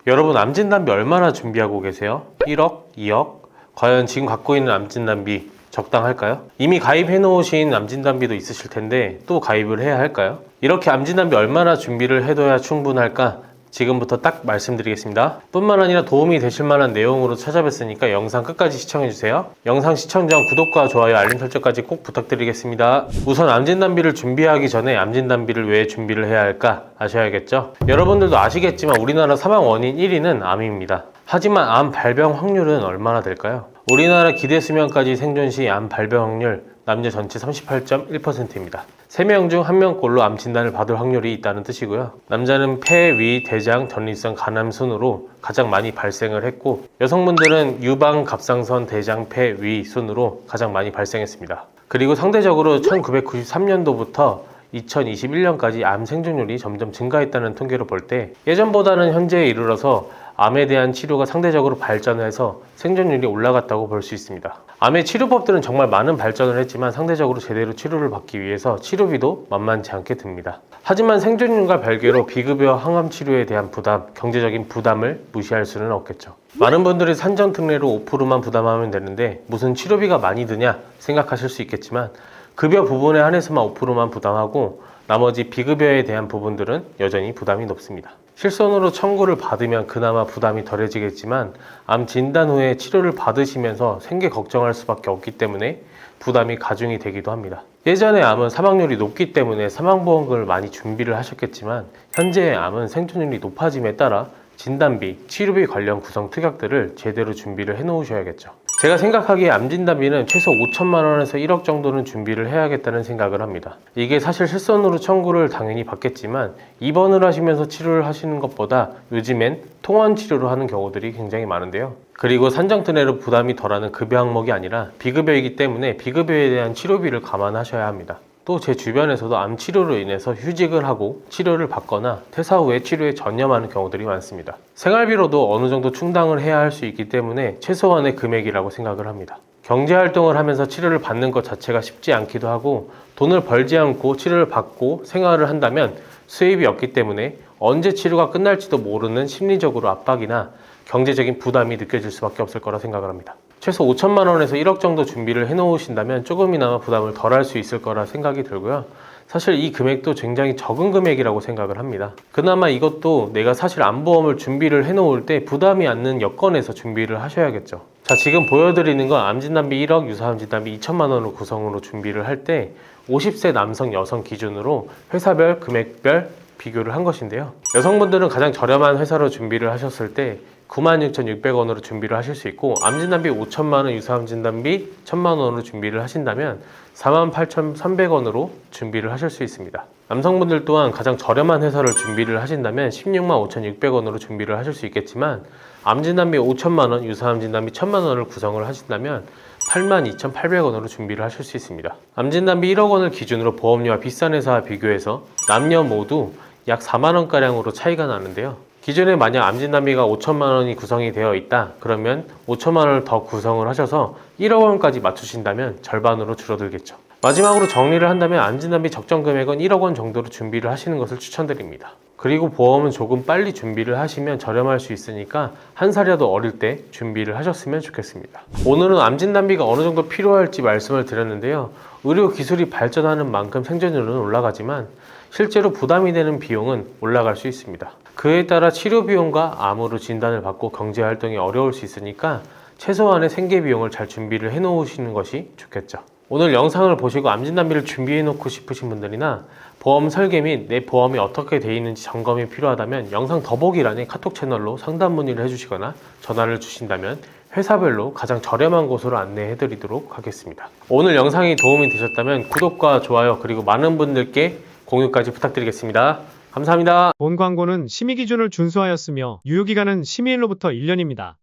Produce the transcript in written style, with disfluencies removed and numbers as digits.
여러분, 암진단비 얼마나 준비하고 계세요? 1억? 2억? 과연 지금 갖고 있는 암진단비 적당할까요? 이미 가입해 놓으신 암진단비도 있으실 텐데 또 가입을 해야 할까요? 이렇게 암진단비 얼마나 준비를 해둬야 충분할까? 지금부터 딱 말씀드리겠습니다. 뿐만 아니라 도움이 되실 만한 내용으로 찾아뵀으니까 영상 끝까지 시청해주세요. 영상 시청 전 구독과 좋아요, 알림 설정까지 꼭 부탁드리겠습니다. 우선 암진단비를 준비하기 전에 암진단비를 왜 준비를 해야 할까 아셔야겠죠? 여러분들도 아시겠지만 우리나라 사망 원인 1위는 암입니다. 하지만 암 발병 확률은 얼마나 될까요? 우리나라 기대 수명까지 생존 시 암 발병 확률 남녀 전체 38.1%입니다. 3명 중 1명꼴로 암 진단을 받을 확률이 있다는 뜻이고요. 남자는 폐, 위, 대장, 전립선, 간암 순으로 가장 많이 발생을 했고, 여성분들은 유방, 갑상선, 대장, 폐, 위 순으로 가장 많이 발생했습니다. 그리고 상대적으로 1993년도부터 2021년까지 암 생존율이 점점 증가했다는 통계를 볼 때 예전보다는 현재에 이르러서 암에 대한 치료가 상대적으로 발전해서 생존율이 올라갔다고 볼 수 있습니다. 암의 치료법들은 정말 많은 발전을 했지만 상대적으로 제대로 치료를 받기 위해서 치료비도 만만치 않게 듭니다. 하지만 생존율과 별개로 비급여 항암 치료에 대한 부담, 경제적인 부담을 무시할 수는 없겠죠. 많은 분들이 산정특례로 5%만 부담하면 되는데 무슨 치료비가 많이 드냐 생각하실 수 있겠지만 급여 부분에 한해서만 5%만 부담하고 나머지 비급여에 대한 부분들은 여전히 부담이 높습니다. 실손으로 청구를 받으면 그나마 부담이 덜해지겠지만 암 진단 후에 치료를 받으시면서 생계 걱정할 수밖에 없기 때문에 부담이 가중이 되기도 합니다. 예전에 암은 사망률이 높기 때문에 사망보험금을 많이 준비를 하셨겠지만 현재의 암은 생존율이 높아짐에 따라 진단비, 치료비 관련 구성 특약들을 제대로 준비를 해 놓으셔야겠죠. 제가 생각하기에 암진단비는 최소 5천만 원에서 1억 정도는 준비를 해야겠다는 생각을 합니다. 이게 사실 실손으로 청구를 당연히 받겠지만 입원을 하시면서 치료를 하시는 것보다 요즘엔 통원 치료를 하는 경우들이 굉장히 많은데요. 그리고 산정특례로 부담이 덜하는 급여 항목이 아니라 비급여이기 때문에 비급여에 대한 치료비를 감안하셔야 합니다. 또 제 주변에서도 암 치료로 인해서 휴직을 하고 치료를 받거나 퇴사 후에 치료에 전념하는 경우들이 많습니다. 생활비로도 어느 정도 충당을 해야 할 수 있기 때문에 최소한의 금액이라고 생각을 합니다. 경제활동을 하면서 치료를 받는 것 자체가 쉽지 않기도 하고 돈을 벌지 않고 치료를 받고 생활을 한다면 수입이 없기 때문에 언제 치료가 끝날지도 모르는 심리적으로 압박이나 경제적인 부담이 느껴질 수밖에 없을 거라 생각을 합니다. 최소 5천만 원에서 1억 정도 준비를 해 놓으신다면 조금이나마 부담을 덜 할 수 있을 거라 생각이 들고요. 사실 이 금액도 굉장히 적은 금액이라고 생각을 합니다. 그나마 이것도 내가 사실 암보험을 준비를 해 놓을 때 부담이 않는 여건에서 준비를 하셔야겠죠. 자, 지금 보여드리는 건 암진단비 1억, 유사암진단비 2천만 원으로 구성으로 준비를 할 때 50세 남성, 여성 기준으로 회사별, 금액별 비교를 한 것인데요. 여성분들은 가장 저렴한 회사로 준비를 하셨을 때 96,600원으로 준비를 하실 수 있고, 암진단비 5천만 원, 유사암진단비 1,000만 원으로 준비를 하신다면 48,300원으로 준비를 하실 수 있습니다. 남성분들 또한 가장 저렴한 회사를 준비를 하신다면 165,600원으로 준비를 하실 수 있겠지만 암진단비 5천만 원, 유사암진단비 1,000만 원을 구성을 하신다면 82,800원으로 준비를 하실 수 있습니다. 암진단비 1억 원을 기준으로 보험료와 비싼 회사와 비교해서 남녀 모두 약 4만 원가량으로 차이가 나는데요. 기존에 만약 암진단비가 5천만 원이 구성이 되어 있다 그러면 5천만 원을 더 구성을 하셔서 1억 원까지 맞추신다면 절반으로 줄어들겠죠. 마지막으로 정리를 한다면 암진단비 적정 금액은 1억 원 정도로 준비를 하시는 것을 추천드립니다. 그리고 보험은 조금 빨리 준비를 하시면 저렴할 수 있으니까 한 살이라도 어릴 때 준비를 하셨으면 좋겠습니다. 오늘은 암진단비가 어느 정도 필요할지 말씀을 드렸는데요. 의료 기술이 발전하는 만큼 생존율은 올라가지만 실제로 부담이 되는 비용은 올라갈 수 있습니다. 그에 따라 치료 비용과 암으로 진단을 받고 경제활동이 어려울 수 있으니까 최소한의 생계 비용을 잘 준비를 해 놓으시는 것이 좋겠죠. 오늘 영상을 보시고 암진단비를 준비해 놓고 싶으신 분들이나 보험 설계 및 내 보험이 어떻게 되어 있는지 점검이 필요하다면 영상 더보기란에 카톡 채널로 상담 문의를 해주시거나 전화를 주신다면 회사별로 가장 저렴한 곳으로 안내해 드리도록 하겠습니다. 오늘 영상이 도움이 되셨다면 구독과 좋아요 그리고 많은 분들께 공유까지 부탁드리겠습니다. 감사합니다. 본 광고는 심의 기준을 준수하였으며 유효기간은 심의일로부터 1년입니다.